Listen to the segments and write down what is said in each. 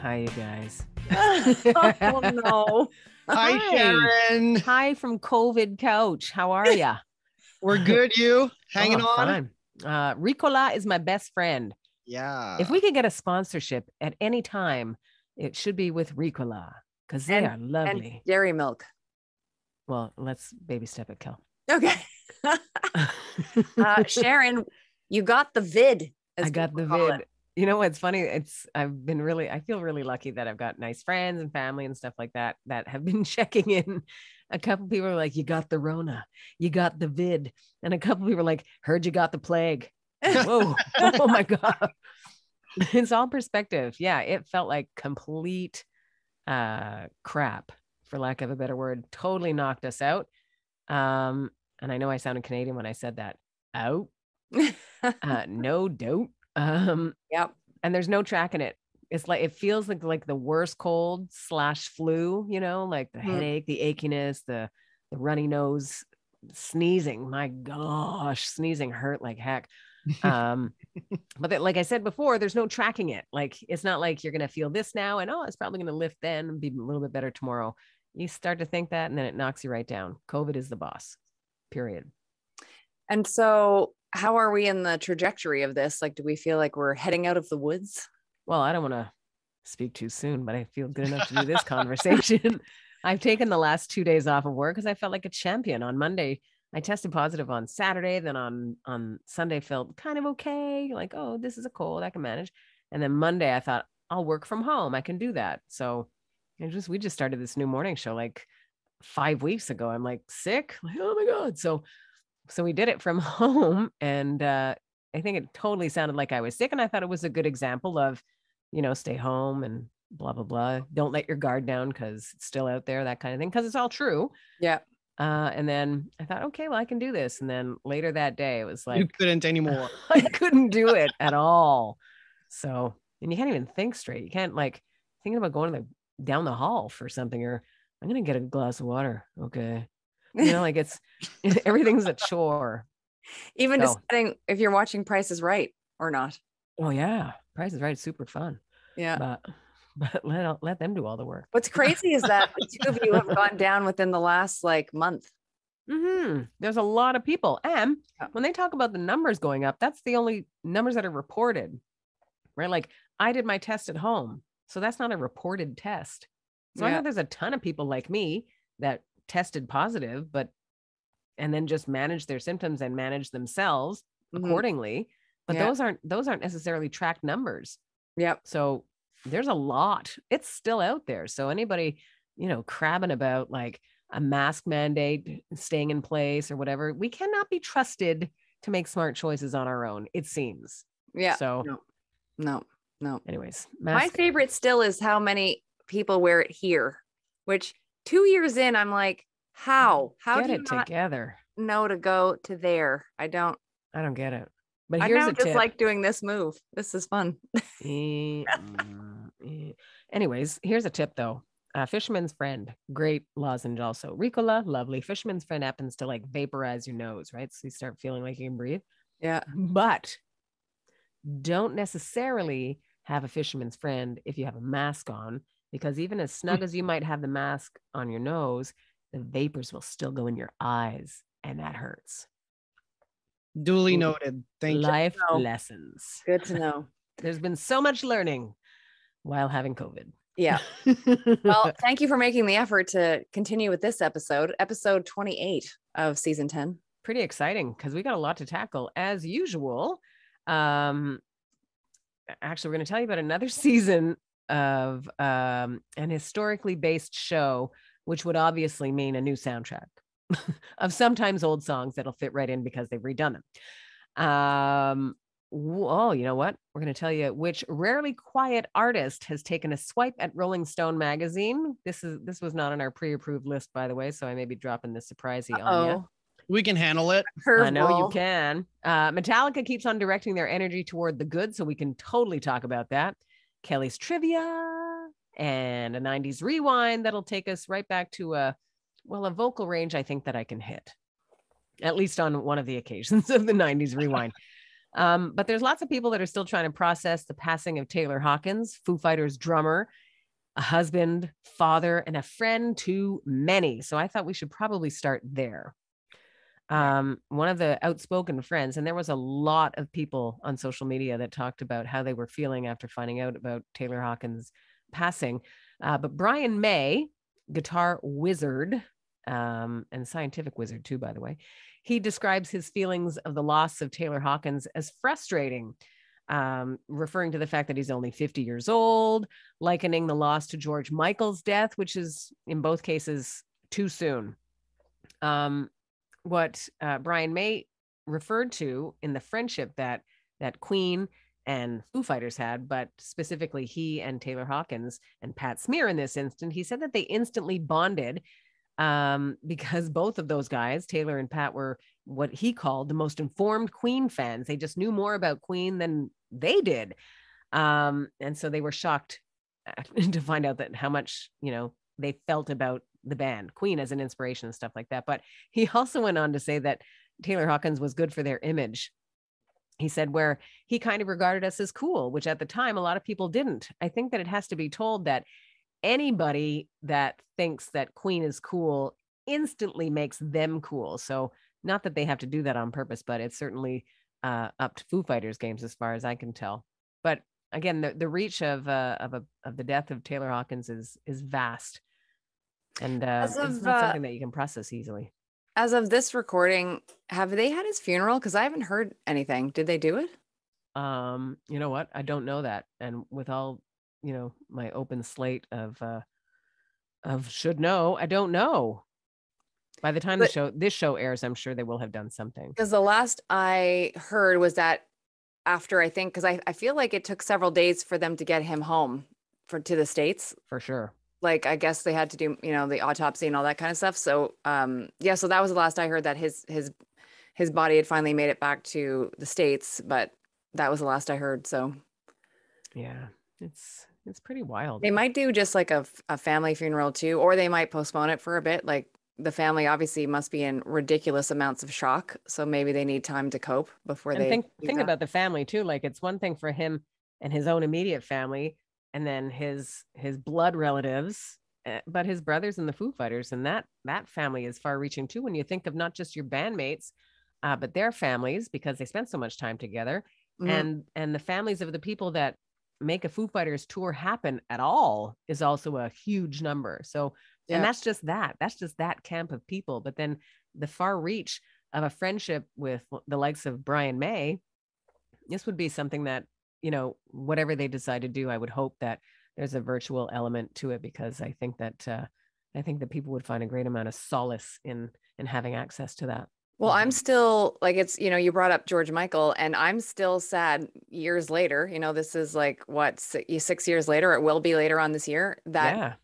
Hi, you guys. Oh no. Hi, Sharon. Hi from COVID couch. How are ya? We're good. You hanging on? Fine. Ricola is my best friend. Yeah. If we could get a sponsorship at any time, it should be with Ricola because they are lovely. And dairy milk. Well, let's baby step it, Kel. Okay. Sharon, you got the vid. I got the vid. You know what's funny? I feel really lucky that I've got nice friends and family and stuff like that have been checking in. A couple people are like, you got the Rona, you got the vid. And a couple people are like, heard you got the plague. Whoa. Oh my God. It's all perspective. Yeah. It felt like complete crap, for lack of a better word. Totally knocked us out. And I know I sounded Canadian when I said that. Out. No doubt. Yep. And there's no tracking it. It's like, it feels like the worst cold / flu, like the headache, the achiness, the runny nose, sneezing. My gosh, sneezing hurt like heck. But like I said before, there's no tracking it. Like, it's not like you're going to feel this now and, it's probably going to lift then and be a little bit better tomorrow. You start to think that and then it knocks you right down. COVID is the boss, period. And so how are we in the trajectory of this? Like, do we feel like we're heading out of the woods? Well, I don't want to speak too soon, but I feel good enough to do this conversation. I've taken the last 2 days off of work because I felt like a champion. On Monday, I tested positive on Saturday. Then on Sunday, felt kind of okay. Like, oh, this is a cold, I can manage. And then Monday, I thought, I'll work from home. I can do that. So we just started this new morning show like 5 weeks ago. I'm like sick. Like, oh my God. So we did it from home, and I think it totally sounded like I was sick. And I thought it was a good example of, stay home and blah, blah, blah. Don't let your guard down because it's still out there, that kind of thing, because it's all true. Yeah. And then I thought, okay, well, I can do this. And then later that day, it was like, you couldn't anymore. I couldn't do it at all. So, and you can't even think straight. You can't thinking about going down the hall for something, or I'm going to get a glass of water. Okay. It's everything's a chore. Even deciding if you're watching Price is Right or not. Oh yeah. Price is Right. Super fun. Yeah. But let them do all the work. What's crazy is that the two of you have gone down within the last month. Mm-hmm. There's a lot of people. And when they talk about the numbers going up, that's the only numbers that are reported, right? Like, I did my test at home, so that's not a reported test. So I know there's a ton of people like me that tested positive, and then just manage their symptoms and manage themselves accordingly. But those aren't necessarily tracked numbers. Yep. So there's a lot. It's still out there. So anybody, crabbing about like a mask mandate, staying in place or whatever, we cannot be trusted to make smart choices on our own, it seems. Yeah. So no. Anyways, my favorite still is how many people wear it here, which 2 years in, I'm like, how get do you it not together? know to go to there? I don't get it. But I here's now a just tip. like doing this move. This is fun. Anyways, here's a tip though. Fisherman's Friend, great lozenge also. Ricola, lovely. Fisherman's Friend happens to vaporize your nose, right? So you start feeling like you can breathe. Yeah. But don't necessarily have a Fisherman's Friend if you have a mask on, because even as snug as you might have the mask on your nose, the vapors will still go in your eyes, and that hurts. Duly noted. Thank you. Life lessons. Good to know. There's been so much learning while having COVID. Yeah. Well, thank you for making the effort to continue with this episode 28 of season 10. Pretty exciting because we got a lot to tackle as usual. Actually, we're going to tell you about another season of an historically based show, which would obviously mean a new soundtrack of sometimes old songs that'll fit right in because they've redone them. Oh, you know what? We're going to tell you which rarely quiet artist has taken a swipe at Rolling Stone magazine. This was not on our pre-approved list, by the way, so I may be dropping this surprisey on you. We can handle it. I know you can. Metallica keeps on directing their energy toward the good, so we can totally talk about that. Kelly's Trivia and a 90s rewind that'll take us right back to a vocal range I think that I can hit, at least on one of the occasions of the 90s rewind. But there's lots of people that are still trying to process the passing of Taylor Hawkins, Foo Fighters drummer, a husband, father, and a friend to many. So I thought we should probably start there. One of the outspoken friends, and there was a lot of people on social media that talked about how they were feeling after finding out about Taylor Hawkins passing. But Brian May, guitar wizard, and scientific wizard too, by the way, he describes his feelings of the loss of Taylor Hawkins as frustrating, referring to the fact that he's only 50 years old, likening the loss to George Michael's death, which is in both cases too soon. What Brian May referred to in the friendship that Queen and Foo Fighters had, but specifically he and Taylor Hawkins and Pat Smear in this instant, he said that they instantly bonded because both of those guys, Taylor and Pat, were what he called the most informed Queen fans. They just knew more about Queen than they did. And so they were shocked to find out that how much, they felt about the band, Queen, as an inspiration and stuff like that. But he also went on to say that Taylor Hawkins was good for their image. He said, where he kind of regarded us as cool, which at the time, a lot of people didn't. I think that it has to be told that anybody that thinks that Queen is cool instantly makes them cool. So not that they have to do that on purpose, but it's certainly up to Foo Fighters games as far as I can tell. But again, the reach of the death of Taylor Hawkins is vast. And it's not something that you can process easily. As of this recording, have they had his funeral? Because I haven't heard anything. Did they do it? You know what? I don't know that. And with all, my open slate of should know, I don't know. By the time this show airs, I'm sure they will have done something. Because the last I heard was that after, I think, because I feel like it took several days for them to get him home to the States. For sure. Like, I guess they had to do, the autopsy and all that kind of stuff. So, so that was the last I heard, that his body had finally made it back to the States, but that was the last I heard. So, yeah, it's pretty wild. They might do just like a family funeral too, or they might postpone it for a bit. Like, the family obviously must be in ridiculous amounts of shock. So maybe they need time to cope before they think about the family too. Like, it's one thing for him and his own immediate family, and then his blood relatives, but his brothers and the Foo Fighters, and that family is far reaching too. When you think of not just your bandmates, but their families, because they spent so much time together, and the families of the people that make a Foo Fighters tour happen at all is also a huge number. So, and that's just that camp of people. But then the far reach of a friendship with the likes of Brian May, this would be something that, whatever they decide to do, I would hope that there's a virtual element to it, because I think that people would find a great amount of solace in having access to that. Well, I'm still like, it's, you brought up George Michael, and I'm still sad years later, this is like what, 6 years later, it will be later on this year, that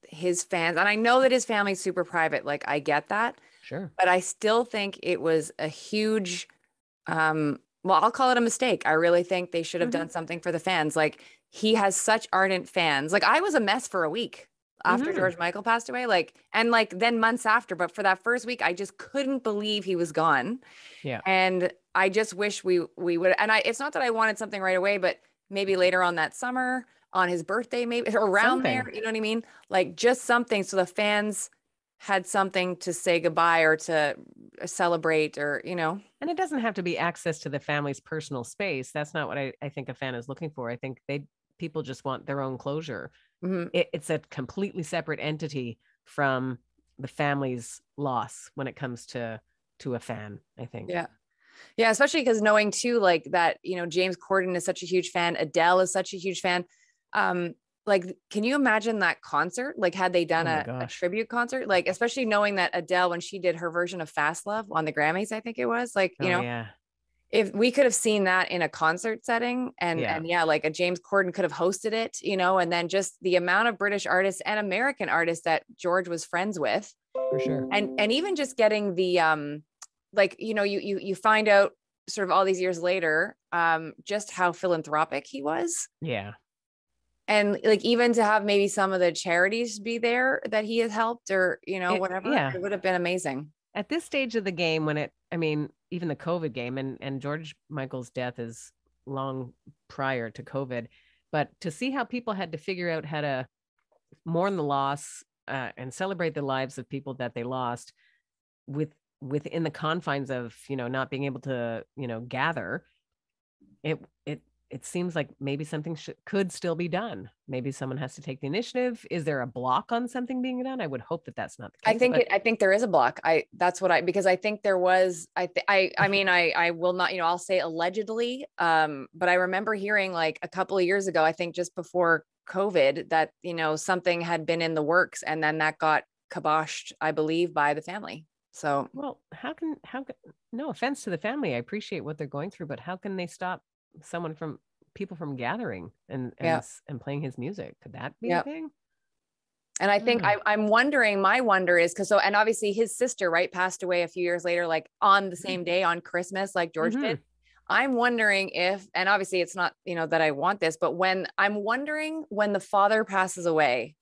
his fans, and I know that his family's super private, like I get that. Sure. But I still think it was a huge, I'll call it a mistake. I really think they should have done something for the fans. Like, he has such ardent fans. Like, I was a mess for a week after George Michael passed away, and then months after, but for that first week, I just couldn't believe he was gone. Yeah. And I just wish we would, and it's not that I wanted something right away, but maybe later on that summer, on his birthday, maybe around there, you know what I mean? Like, just something so the fans had something to say goodbye or to celebrate, or, And it doesn't have to be access to the family's personal space. That's not what I think a fan is looking for. I think people just want their own closure. It's a completely separate entity from the family's loss when it comes to a fan, I think. Yeah. Yeah. Especially because knowing too, like that, James Corden is such a huge fan. Adele is such a huge fan. Like, can you imagine that concert? Like, had they done a tribute concert, like, especially knowing that Adele, when she did her version of Fast Love on the Grammys, I think it was, like, if we could have seen that in a concert setting, and like a James Corden could have hosted it, and then just the amount of British artists and American artists that George was friends with, for sure. And even just getting the, like, you find out sort of all these years later, just how philanthropic he was. Yeah. And like, even to have maybe some of the charities be there that he has helped, or, whatever, it would have been amazing. At this stage of the game, when even the COVID game, and George Michael's death is long prior to COVID, but to see how people had to figure out how to mourn the loss and celebrate the lives of people that they lost within the confines of, not being able to, gather, it seems like maybe something could still be done. Maybe someone has to take the initiative. Is there a block on something being done? I would hope that that's not the case. I think there is a block. Because I think there was, I will not, I'll say allegedly. But I remember hearing like a couple of years ago, I think just before COVID, that, something had been in the works, and then that got kiboshed, I believe, by the family. So, well, how can, no offense to the family, I appreciate what they're going through, but how can they stop people from gathering and playing his music? Could that be a thing? And I think I'm wondering, my wonder is and obviously his sister, right, passed away a few years later, like on the same day on Christmas, like George did. I'm wondering if, and obviously it's not, that I want this, but I'm wondering when the father passes away,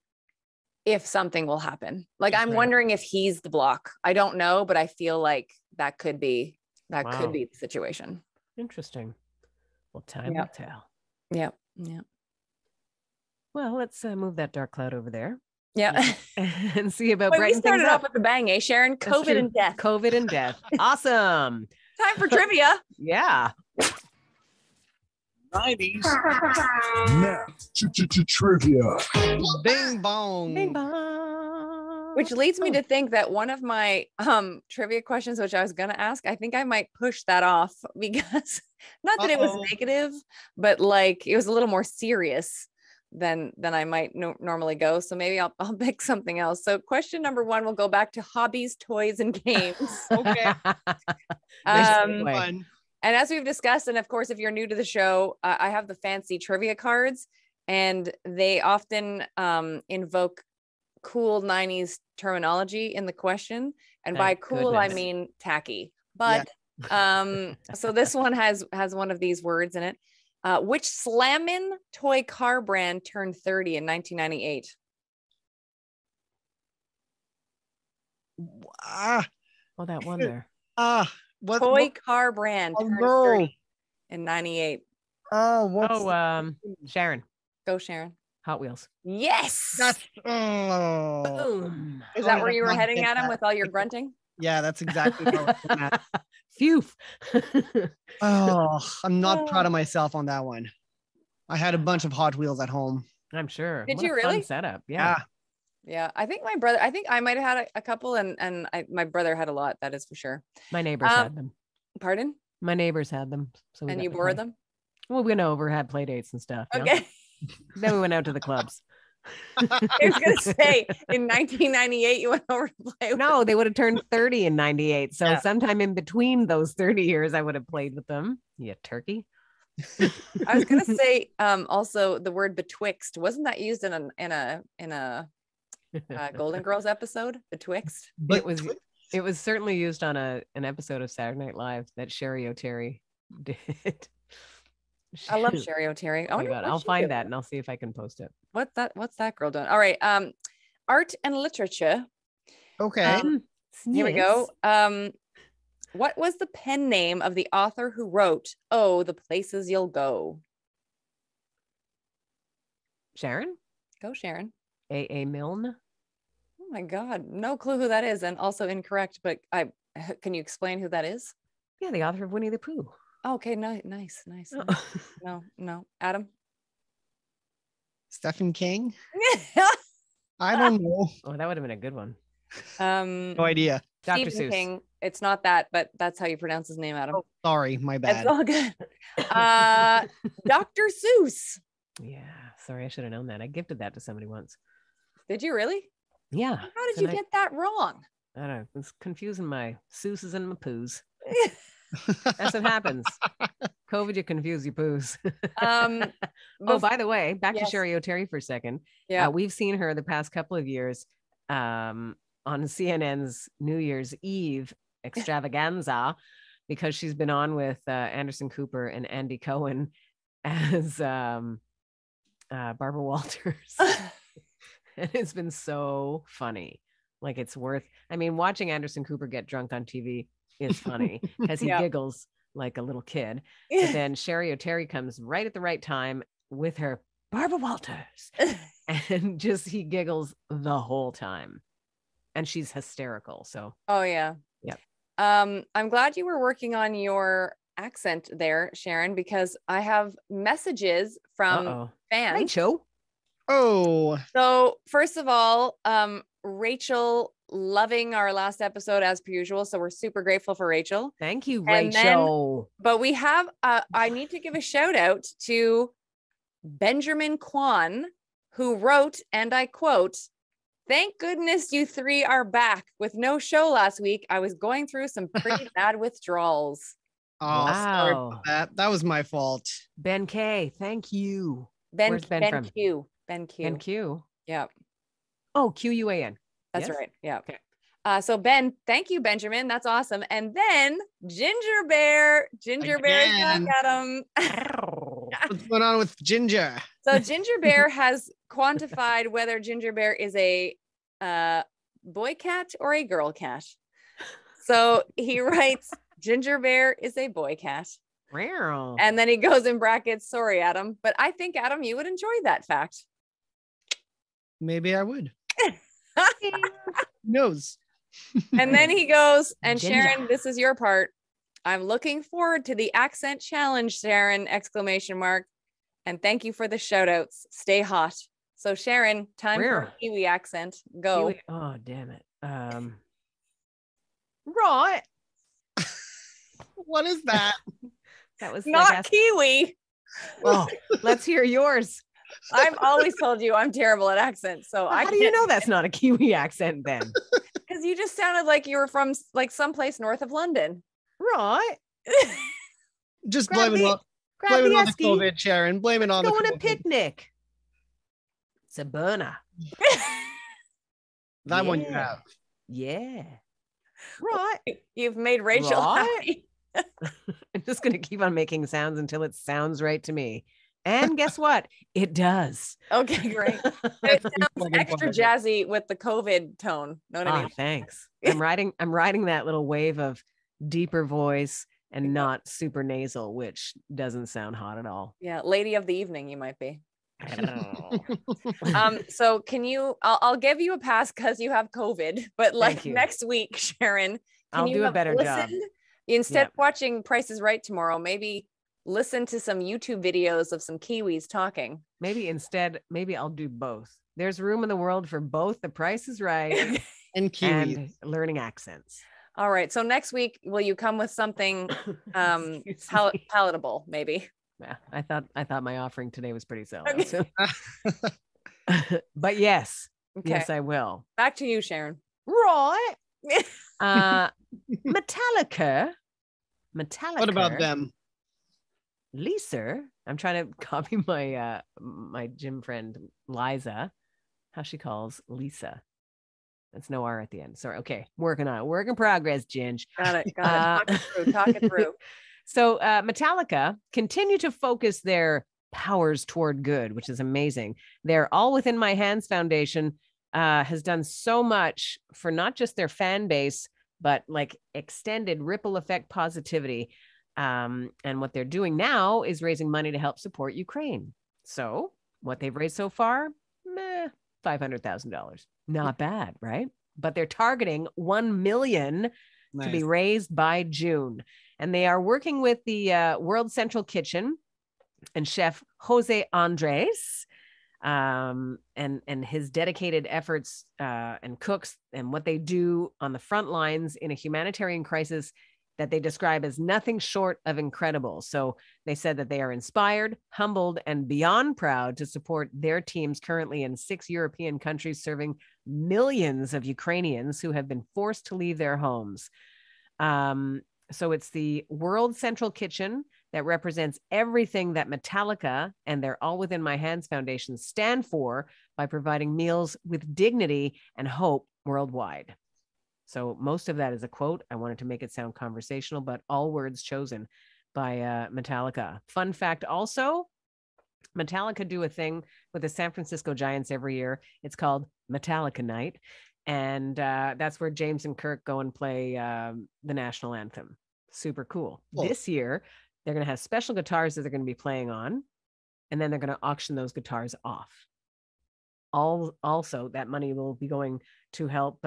if something will happen. Like, I'm wondering if he's the block. I don't know, but I feel like that could be the situation. Interesting. Well, time will tell. Yeah. Well, let's move that dark cloud over there. Yeah. And see about we started off with the bang, Sharon? COVID and death. COVID and death. Awesome. Time for trivia. Yeah. 90s. Now, trivia. Bing bong. Bing bong. Which leads me to think that one of my trivia questions, which I was going to ask, I think I might push that off, because not that it was negative, but like it was a little more serious than I might normally go. So maybe I'll pick something else. So question number 1 will go back to hobbies, toys, and games. Okay. And as we've discussed, and of course, if you're new to the show, I have the fancy trivia cards, and they often invoke cool 90s terminology in the question. And by cool, I mean tacky. But so this one has one of these words in it. Which Slammin' toy car brand turned 30 in 1998? Well, that one there. Toy car brand turned 30 in 98. Sharon. Go, Sharon. Hot Wheels. Yes. Boom. Is that where you were heading at him with all your grunting? Yeah, that's exactly what I was at. Phew. I'm not proud of myself on that one. I had a bunch of Hot Wheels at home. I'm sure. Did what you a really? fun setup. Yeah. I think my brother, I might have had a couple, and my brother had a lot. That is for sure. My neighbors had them. Pardon? My neighbors had them. So and you borrowed them? Well, we went over, had play dates and stuff. Okay. Then we went out to the clubs. I was gonna say, in 1998 you went over to play with No, they would have turned 30 in 98. So sometime in between those 30 years, I would have played with them. Yeah, turkey. I was gonna say, also the word betwixt, wasn't that used in a Golden Girls episode? Betwixt. It was certainly used on an episode of Saturday Night Live that Sherry O'Terry did. I love Sherry O'Terry. Oh my God, I'll find that and I'll see if I can post it. What's that girl doing? All right. Art and literature. Okay. Here we go. What was the pen name of the author who wrote "Oh, the Places You'll Go"? Sharon? Go, Sharon. A. Milne. Oh my God, no clue who that is, and also incorrect. But can you explain who that is? Yeah, the author of Winnie the Pooh. Okay, nice. No, Adam. Stephen King. I don't know. Oh, that would have been a good one. No idea. Dr. Stephen Seuss. King. It's not that, but that's how you pronounce his name, Adam. Oh, sorry, my bad. It's all good. Dr. Seuss. Yeah, sorry, I should have known that. I gifted that to somebody once. Did you really? Yeah. How did you get that wrong? I don't know. It's confusing my Seuss's and my poos. That's what happens. COVID, you confuse your poos. By the way, back to Sherry O'Terry for a second. Yeah, we've seen her the past couple of years on CNN's New Year's Eve extravaganza, because she's been on with Anderson Cooper and Andy Cohen as Barbara Walters. And it's been so funny. Like, it's worth, watching Anderson Cooper get drunk on TV is funny because he giggles like a little kid. But then Sherry O'Terry comes right at the right time with her Barbara Walters, and he giggles the whole time, and she's hysterical. So yeah. I'm glad you were working on your accent there, Sharon, because I have messages from fans. Rachel. Oh. So first of all, Rachel loving our last episode as per usual. So we're super grateful for Rachel. Thank you, Rachel. But we have, I need to give a shout out to Benjamin Kwan, who wrote, and I quote, "Thank goodness you three are back. With no show last week, I was going through some pretty bad withdrawals." Oh, sorry about that. That was my fault. Ben K, thank you. Where's Ben from? Q. Ben Q. Yeah. Oh, QUAN. That's right. Yeah. Okay. So Ben, thank you, Benjamin. That's awesome. And then Ginger Bear is back at him. What's going on with Ginger? So Ginger Bear has quantified whether Ginger Bear is a boy cat or a girl cat. So he writes, Ginger Bear is a boy cat. And then he goes in brackets, sorry, Adam. But I think, Adam, you would enjoy that fact. Maybe I would. Who knows? And then he goes, and Sharon, this is your part. I'm looking forward to the accent challenge, Sharon, ! And thank you for the shout outs. Stay hot. So Sharon, time for a Kiwi accent. Go. Kiwi. Oh, damn it. Right. What is that? That was not like Kiwi. Well, let's hear yours. I've always told you I'm terrible at accents. So how do you know that's not a Kiwi accent then? Because you just sounded like you were from like someplace north of London. Right. Just blame it on the COVID, Sharon. Blame it on the COVID. Go on a picnic. It's a burner. That one you have. Yeah. Right. You've made Rachel happy. I'm just going to keep on making sounds until it sounds right to me. And guess what? It does. Okay, great. It sounds extra jazzy with the COVID tone. Know what I mean? Thanks. I'm riding that little wave of deeper voice and not super nasal, which doesn't sound hot at all. Yeah, lady of the evening, you might be. So I'll give you a pass because you have COVID, but like next week, Sharon, I'll do a better job. Instead of watching Price is Right tomorrow, maybe listen to some YouTube videos of some Kiwis talking. Maybe I'll do both. There's room in the world for both The Price is Right and Kiwis and learning accents. All right. So next week, will you come with something palatable, maybe? Yeah, I thought my offering today was pretty solid. Okay. So. But yes, yes, I will. Back to you, Sharon. Right. Metallica. What about them? Lisa. I'm trying to copy my my gym friend Liza, how she calls Lisa. That's no R at the end. Sorry. Okay, working on it. Work in progress, Ginge. Got it. Talk it through. So Metallica continue to focus their powers toward good, which is amazing. Their All Within My Hands Foundation has done so much for not just their fan base, but like extended ripple effect positivity. And what they're doing now is raising money to help support Ukraine. So what they've raised so far, $500,000. Not bad, right? But they're targeting 1 million to be raised by June. And they are working with the World Central Kitchen and chef Jose Andres and his dedicated efforts and cooks and what they do on the front lines in a humanitarian crisis that they describe as nothing short of incredible. So they said that they are inspired, humbled, and beyond proud to support their teams currently in 6 European countries, serving millions of Ukrainians who have been forced to leave their homes. So it's the World Central Kitchen that represents everything that Metallica and their All Within My Hands Foundation stand for by providing meals with dignity and hope worldwide. So most of that is a quote. I wanted to make it sound conversational, but all words chosen by Metallica. Fun fact also, Metallica do a thing with the San Francisco Giants every year. It's called Metallica Night. And that's where James and Kirk go and play the national anthem. Super cool. This year, they're going to have special guitars that they're going to be playing on, and then they're going to auction those guitars off. Also, that money will be going to help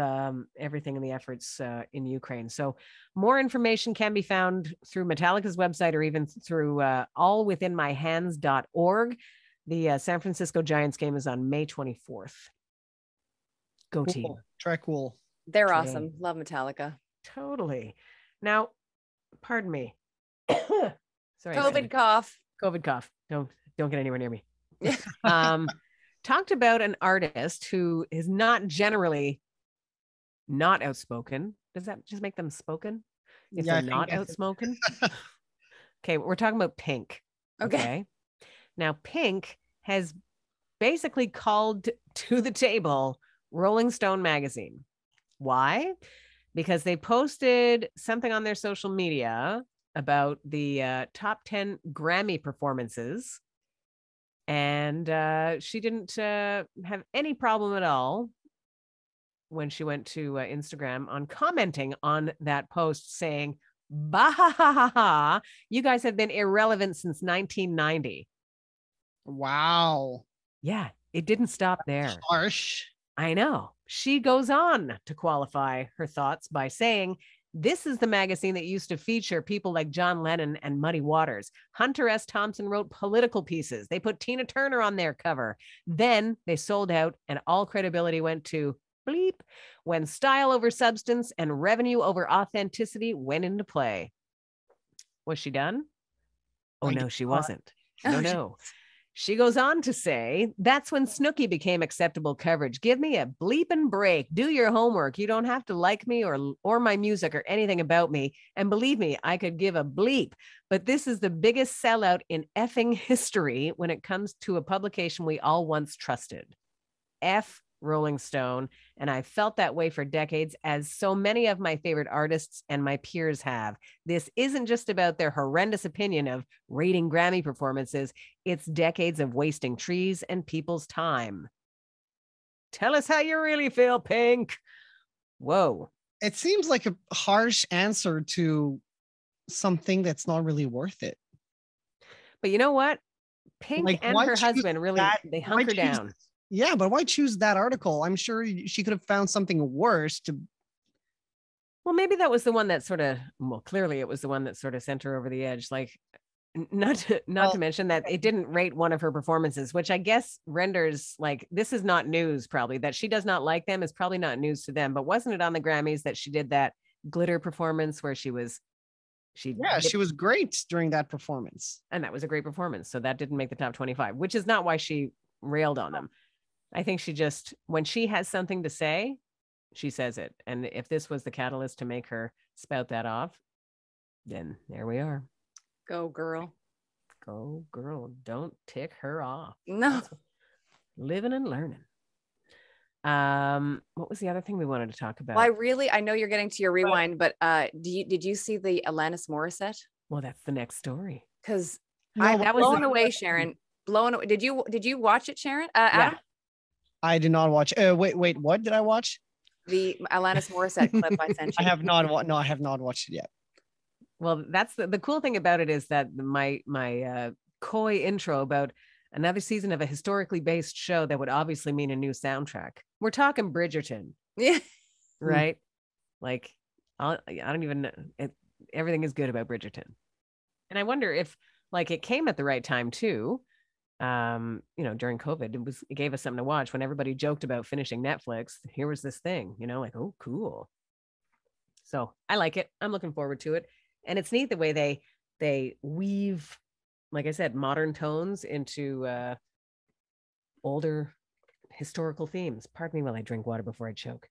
everything in the efforts in Ukraine. So more information can be found through Metallica's website or even through allwithinmyhands.org. The San Francisco Giants game is on May 24th. Go cool. team. Try cool. They're awesome. Love Metallica. Totally. Now, pardon me. Sorry. COVID cough. COVID cough. Don't get anywhere near me. Talked about an artist who is not generally not outspoken. Does that just make them spoken? If they're not outspoken? Okay, we're talking about Pink. Okay. Now, Pink has basically called to the table Rolling Stone magazine. Why? Because they posted something on their social media about the top 10 Grammy performances. And she didn't have any problem at all when she went to Instagram on commenting on that post saying, bah, ha, ha, ha, ha, you guys have been irrelevant since 1990. Wow. Yeah, it didn't stop there. Harsh. I know. She goes on to qualify her thoughts by saying, this is the magazine that used to feature people like John Lennon and Muddy Waters. Hunter S. Thompson wrote political pieces. They put Tina Turner on their cover. Then they sold out and all credibility went to bleep when style over substance and revenue over authenticity went into play. Was she done? Oh, no, she wasn't. No. She goes on to say, that's when Snooki became acceptable coverage. Give me a bleeping break. Do your homework. You don't have to like me or my music or anything about me. And believe me, I could give a bleep. But this is the biggest sellout in effing history when it comes to a publication we all once trusted. F Rolling Stone. And I felt that way for decades, as so many of my favorite artists and my peers have. This isn't just about their horrendous opinion of rating Grammy performances. It's decades of wasting trees and people's time. Tell us how you really feel, Pink. Whoa. It seems like a harsh answer to something that's not really worth it. But you know what? Pink and her husband really, they hunker down. Yeah, but why choose that article? I'm sure she could have found something worse to. Well, maybe that was the one that clearly it was the one that sort of sent her over the edge. Like, not to mention that it didn't rate one of her performances, which I guess renders like, this is not news probably. That she does not like them is probably not news to them. But wasn't it on the Grammys that she did that glitter performance where she was great during that performance. And that was a great performance. So that didn't make the top 25, which is not why she railed on them. I think she just, when she has something to say, she says it. And if this was the catalyst to make her spout that off, then there we are. Go, girl. Go, girl. Don't tick her off. No. Living and learning. What was the other thing we wanted to talk about? Well, I know you're getting to your rewind, but did you see the Alanis Morissette? Well, that's the next story. Because that was blown away, Sharon. Blown away. Did you watch it, Sharon? Adam? Yeah. I did not watch. Wait, what did I watch? The Alanis Morissette clip I sent you. I have not watched it yet. Well, that's the cool thing about it is that my coy intro about another season of a historically based show that would obviously mean a new soundtrack. We're talking Bridgerton. Yeah. Right? Like, I don't even know. Everything is good about Bridgerton. And I wonder if it came at the right time too. During COVID, it gave us something to watch when everybody joked about finishing Netflix. Here was this thing, oh, cool. So I like it. I'm looking forward to it. And it's neat the way they weave, like I said, modern tones into older historical themes. Pardon me while I drink water before I choke.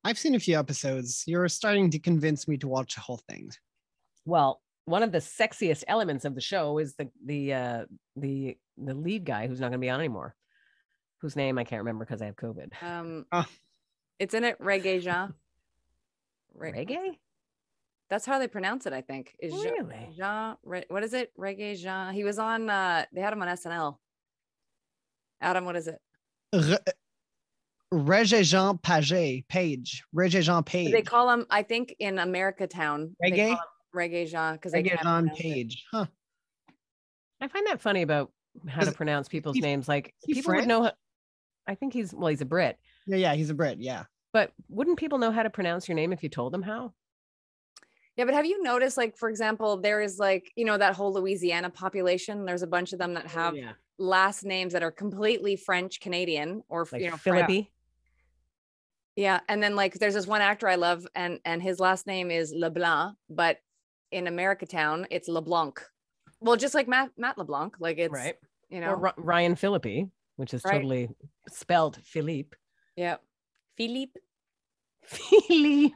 I've seen a few episodes. You're starting to convince me to watch the whole thing. Well, one of the sexiest elements of the show is the lead guy who's not going to be on anymore, whose name I can't remember because I have COVID. It's in it Reggae Jean. Reggae? That's how they pronounce it, I think. Is really? Jean, what is it? Reggae Jean. He was on. They had him on SNL. Adam, what is it? Regé-Jean Page. Regé-Jean Page. They call him, I think, in America Town. Reggae? They call him Reggae Jean because they can't Regé-Jean pronounce it. Page. Huh. I find that funny about how to pronounce people's names. Like people would French? know. I think he's a Brit. Yeah, he's a Brit. Yeah. But wouldn't people know how to pronounce your name if you told them how? Yeah, but have you noticed, like, for example, there is like, you know, that whole Louisiana population. There's a bunch of them that have last names that are completely French Canadian or like, you know, Philippi. Yeah, and then like there's this one actor I love, and his last name is LeBlanc, but in America Town it's LeBlanc. Well, just like Matt LeBlanc, like it's right. You know, or Ryan Philippi, which is totally spelled Philippe. Yeah, Philippe. Philippe.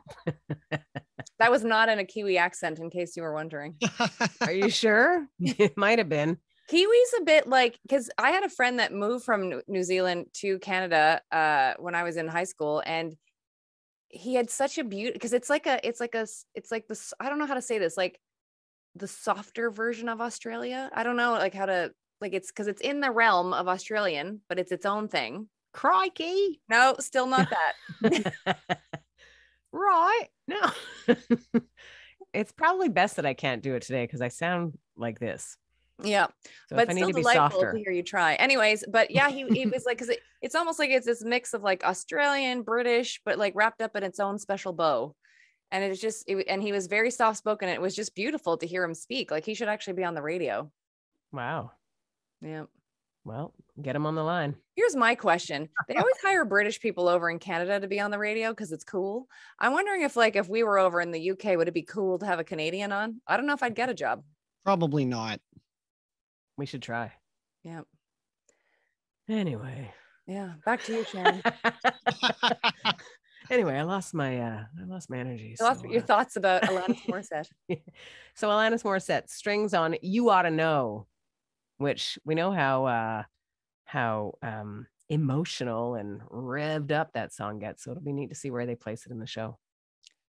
That was not in a Kiwi accent, in case you were wondering. Are you sure? It might have been. Kiwi's a bit like, because I had a friend that moved from New Zealand to Canada when I was in high school, and he had such a beauty, because it's like this, I don't know how to say this, like the softer version of Australia. I don't know like how to, like, it's because it's in the realm of Australian, but it's its own thing. Crikey. No, still not that. Right. No. It's probably best that I can't do it today because I sound like this. Yeah, so but I still need to be delightful softer. to hear you try. Anyways, but yeah, he was like, because it's almost like it's this mix of like Australian, British, but like wrapped up in its own special bow. And it's just, and he was very soft spoken. It was just beautiful to hear him speak. Like he should actually be on the radio. Wow. Yeah. Well, get him on the line. Here's my question. They always hire British people over in Canada to be on the radio because it's cool. I'm wondering if we were over in the UK, would it be cool to have a Canadian on? I don't know if I'd get a job. Probably not. We should try. Yeah. Anyway. Yeah. Back to you, Sharon. Anyway, I lost my energy. You lost your thoughts about Alanis Morissette. So Alanis Morissette, Strings on You Oughta Know, which we know how emotional and revved up that song gets. So it'll be neat to see where they place it in the show.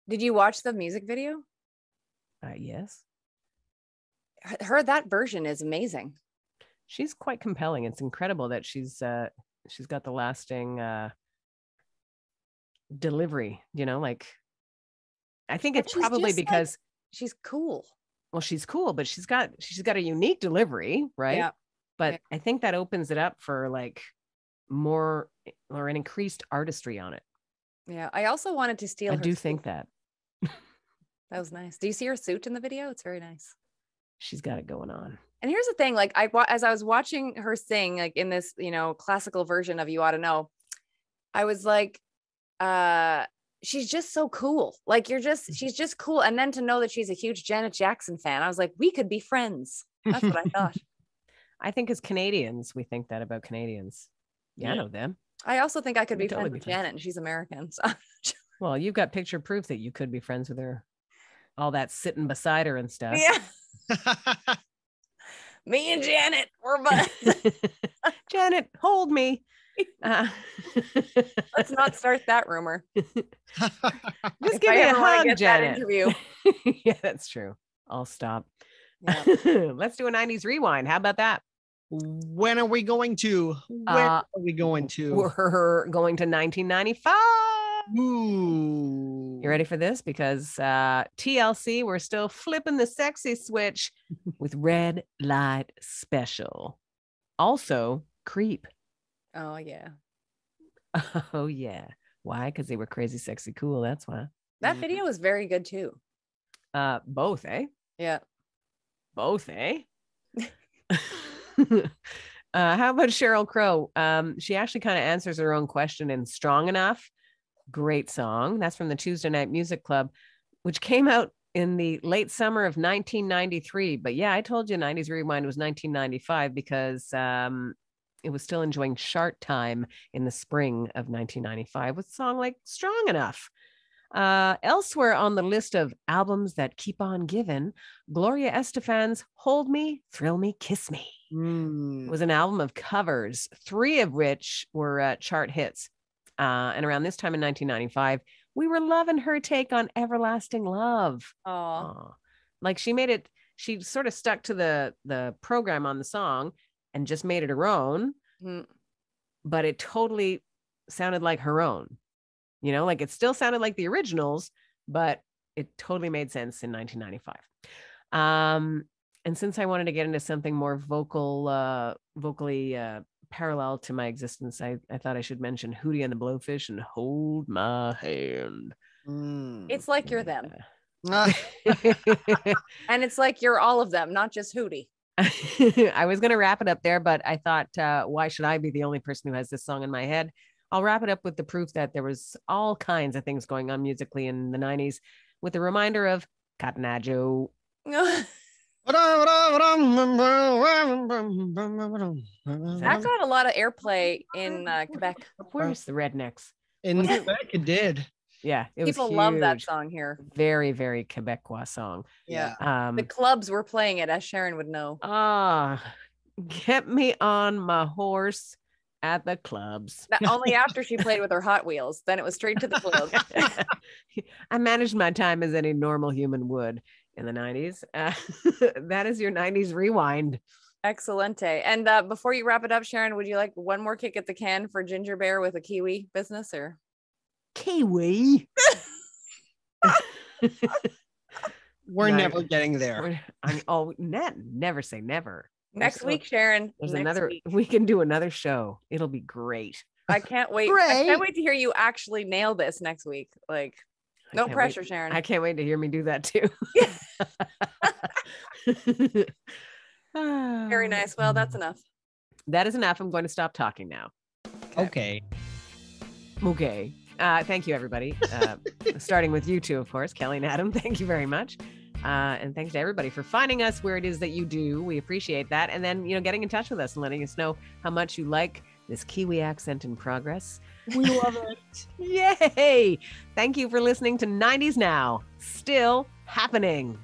Did you watch the music video? Yes. That version is amazing. She's quite compelling. It's incredible that she's got the lasting delivery, you know, like I think it's probably because she's cool. Well, she's cool, but she's got a unique delivery, right? Yeah. But yeah. I think that opens it up for like more or an increased artistry on it. Yeah. I also wanted to steal I her do suit. think that. That was nice. Do you see her suit in the video? It's very nice. She's got it going on. And here's the thing, like as I was watching her sing, like in this, you know, classical version of You Oughta Know, I was like, she's just so cool. Like she's just cool. And then to know that she's a huge Janet Jackson fan, I was like, we could be friends. That's what I thought. I think as Canadians, we think that about Canadians. Yeah, I know them. I also think I could be totally friends with Janet, and she's American. So. Well, you've got picture proof that you could be friends with her. All that sitting beside her and stuff. Yeah. Me and Janet, we're buds. Janet, hold me. Let's not start that rumor. Just give me a hug, Janet. Interview. Yeah, that's true. I'll stop. Yeah. Let's do a 90s rewind. How about that? When are we going to? We're going to 1995. Ooh. You ready for this? Because TLC, we're still flipping the sexy switch with Red Light Special. Also, Creep. Oh, yeah. Oh, yeah. Why? Because they were crazy, sexy, cool. That's why. That video was very good, too. Both, eh? Yeah. Both, eh? How about Sheryl Crow? She actually kind of answers her own question in Strong Enough. Great song. That's from the Tuesday Night Music Club, which came out in the late summer of 1993. But yeah, I told you 90s Rewind was 1995 because it was still enjoying chart time in the spring of 1995 with a song like Strong Enough. Elsewhere on the list of albums that keep on giving, Gloria Estefan's Hold Me, Thrill Me, Kiss Me. It was an album of covers, 3 of which were chart hits. And around this time in 1995, we were loving her take on Everlasting Love. Oh, like she sort of stuck to the program on the song and just made it her own. But it totally sounded like her own. You know, like it still sounded like the originals, but it totally made sense in 1995. And since I wanted to get into something more vocally parallel to my existence, I thought I should mention Hootie and the Blowfish and Hold My Hand. It's like you're them. And it's like you're all of them, not just Hootie. I was going to wrap it up there, but I thought, why should I be the only person who has this song in my head? I'll wrap it up with the proof that there was all kinds of things going on musically in the 90s, with a reminder of Cotton Eye Joe. That got a lot of airplay in Quebec. Of course, the rednecks. In Quebec, it did. Yeah, it was people huge. love that song here. Very, very Quebecois song. Yeah. The clubs were playing it, as Sharon would know. Get me on my horse at the clubs. Only after she played with her Hot Wheels, then it was straight to the club. I managed my time as any normal human would in the 90s. That is your 90s rewind. Excellente. And before you wrap it up, Sharon, would you like one more kick at the can for Ginger Bear with a Kiwi business, or Kiwi? We're never getting there. Never say never. Next week, Sharon. We can do another show. It'll be great. I can't wait. I can't wait to hear you actually nail this next week. Like, no pressure, Sharon. I can't wait to hear me do that too. Very nice. Well, that's enough. That is enough. I'm going to stop talking now. Okay. Thank you, everybody. Starting with you two, of course, Kelly and Adam. Thank you very much. And thanks to everybody for finding us where it is that you do. We appreciate that. And then, getting in touch with us and letting us know how much you like this Kiwi accent in progress. We love it. Yay! Thank you for listening to 90s Now. Still happening.